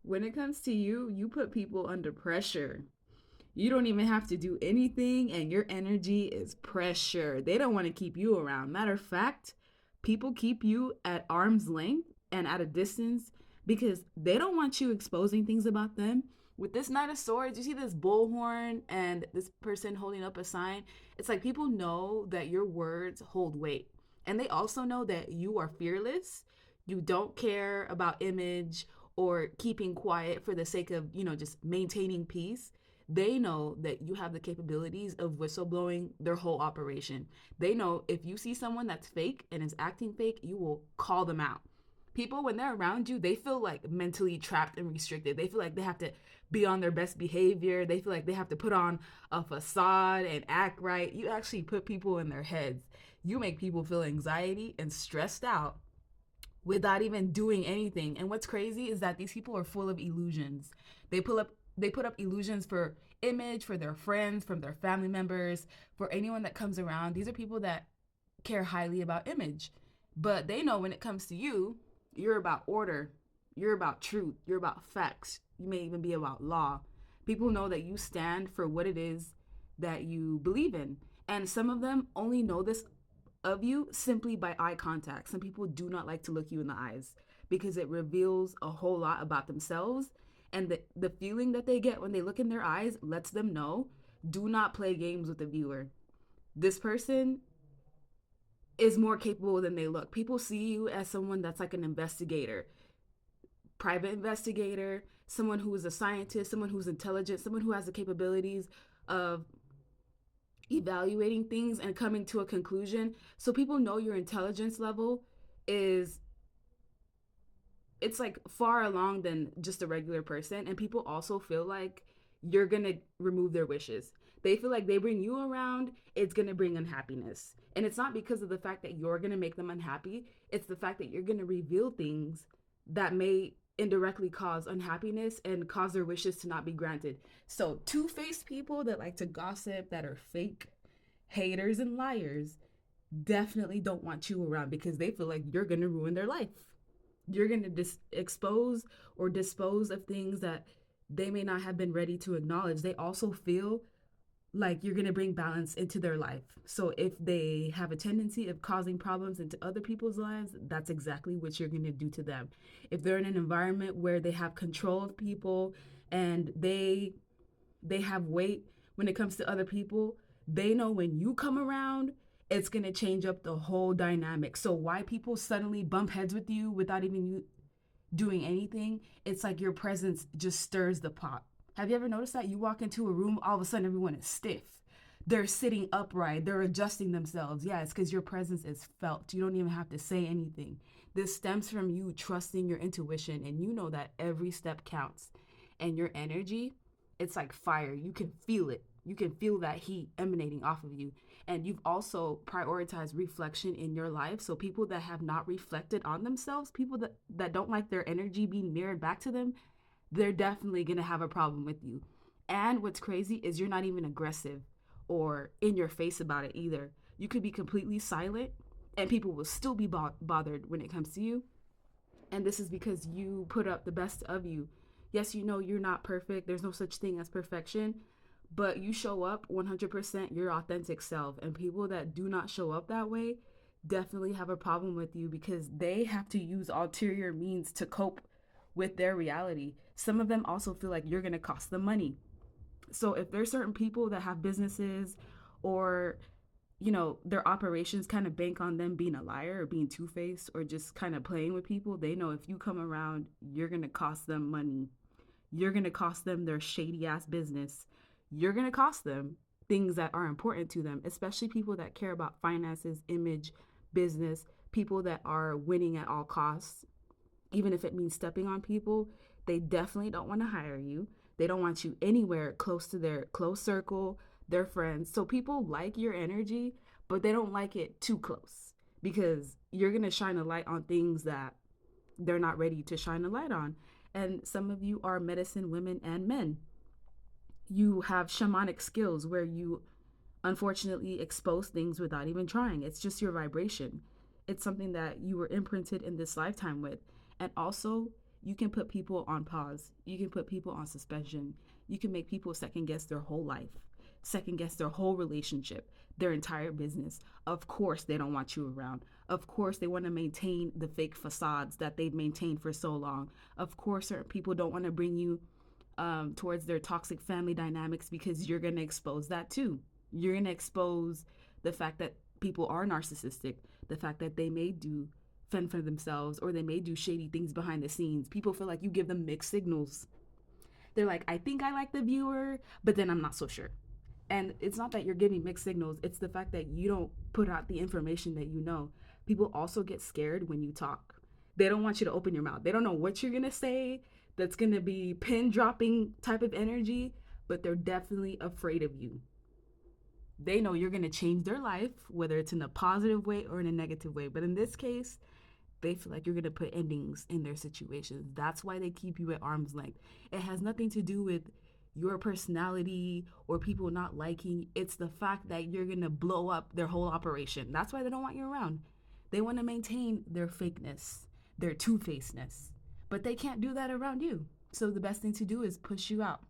When it comes to you, you put people under pressure. You don't even have to do anything, and your energy is pressure. They don't want to keep you around. Matter of fact, people keep you at arm's length and at a distance because they don't want you exposing things about them. With this Knight of Swords, you see this bullhorn and this person holding up a sign. It's like people know that your words hold weight. And they also know that you are fearless. You don't care about image or keeping quiet for the sake of, just maintaining peace. They know that you have the capabilities of whistleblowing their whole operation. They know if you see someone that's fake and is acting fake, you will call them out. People, when they're around you, they feel like mentally trapped and restricted. They feel like they have to be on their best behavior. They feel like they have to put on a facade and act right. You actually put people in their heads. You make people feel anxiety and stressed out without even doing anything. And what's crazy is that these people are full of illusions. They put up illusions for image, for their friends, from their family members, for anyone that comes around. These are people that care highly about image. But they know when it comes to you, you're about order, you're about truth, you're about facts. You may even be about law. People know that you stand for what it is that you believe in. And some of them only know this of you simply by eye contact. Some people do not like to look you in the eyes because it reveals a whole lot about themselves. And the feeling that they get when they look in their eyes lets them know, do not play games with the viewer. This person is more capable than they look. People see you as someone that's like an investigator, private investigator, someone who is a scientist, someone who's intelligent, someone who has the capabilities of evaluating things and coming to a conclusion. So people know your intelligence level is, it's like far along than just a regular person. And people also feel like you're gonna remove their wishes. They feel like they bring you around, it's gonna bring unhappiness. And it's not because of the fact that you're gonna make them unhappy, it's the fact that you're gonna reveal things that may indirectly cause unhappiness and cause their wishes to not be granted. So, two-faced people that like to gossip, that are fake haters and liars, definitely don't want you around because they feel like you're gonna ruin their life. You're gonna expose or dispose of things that they may not have been ready to acknowledge. They also feel like you're going to bring balance into their life. So if they have a tendency of causing problems into other people's lives, that's exactly what you're going to do to them. If they're in an environment where they have control of people and they have weight when it comes to other people, they know when you come around, it's going to change up the whole dynamic. So why people suddenly bump heads with you without even you doing anything, it's like your presence just stirs the pot. Have you ever noticed that? You walk into a room, all of a sudden everyone is stiff. They're sitting upright, they're adjusting themselves. Yeah, it's because your presence is felt. You don't even have to say anything. This stems from you trusting your intuition, and you know that every step counts. And your energy, it's like fire. You can feel it. You can feel that heat emanating off of you. And you've also prioritized reflection in your life. So people that have not reflected on themselves, people that don't like their energy being mirrored back to them, they're definitely going to have a problem with you. And what's crazy is you're not even aggressive or in your face about it either. You could be completely silent and people will still be bothered when it comes to you. And this is because you put up the best of you. Yes, you know you're not perfect. There's no such thing as perfection, but you show up 100% your authentic self. And people that do not show up that way definitely have a problem with you because they have to use ulterior means to cope with their reality. Some of them also feel like you're going to cost them money. So if there's certain people that have businesses or their operations kind of bank on them being a liar or being two-faced or just kind of playing with people, they know if you come around, you're going to cost them money. You're going to cost them their shady ass business. You're going to cost them things that are important to them, especially people that care about finances, image, business, people that are winning at all costs. Even if it means stepping on people, they definitely don't want to hire you. They don't want you anywhere close to their close circle, their friends. So people like your energy, but they don't like it too close because you're going to shine a light on things that they're not ready to shine a light on. And some of you are medicine women and men. You have shamanic skills where you unfortunately expose things without even trying. It's just your vibration. It's something that you were imprinted in this lifetime with. And also, You can put people on pause. You can put people on suspension. You can make people second guess their whole life, second guess their whole relationship, their entire business. Of course, they don't want you around. Of course, they want to maintain the fake facades that they've maintained for so long. Of course, certain people don't want to bring you towards their toxic family dynamics because you're going to expose that too. You're going to expose the fact that people are narcissistic, the fact that they may do fend for themselves or they may do shady things behind the scenes. People feel like you give them mixed signals. They're like, I think I like the viewer, but then I'm not so sure. And it's not that you're giving mixed signals, it's the fact that you don't put out the information that you know. People also get scared when you talk. They don't want you to open your mouth. They don't know what you're going to say that's going to be pin dropping type of energy, but they're definitely afraid of you. They know you're going to change their life, whether it's in a positive way or in a negative way. But in this case, they feel like you're going to put endings in their situations. That's why they keep you at arm's length. It has nothing to do with your personality or people not liking. It's the fact that you're going to blow up their whole operation. That's why they don't want you around. They want to maintain their fakeness, their two-facedness. But they can't do that around you. So the best thing to do is push you out.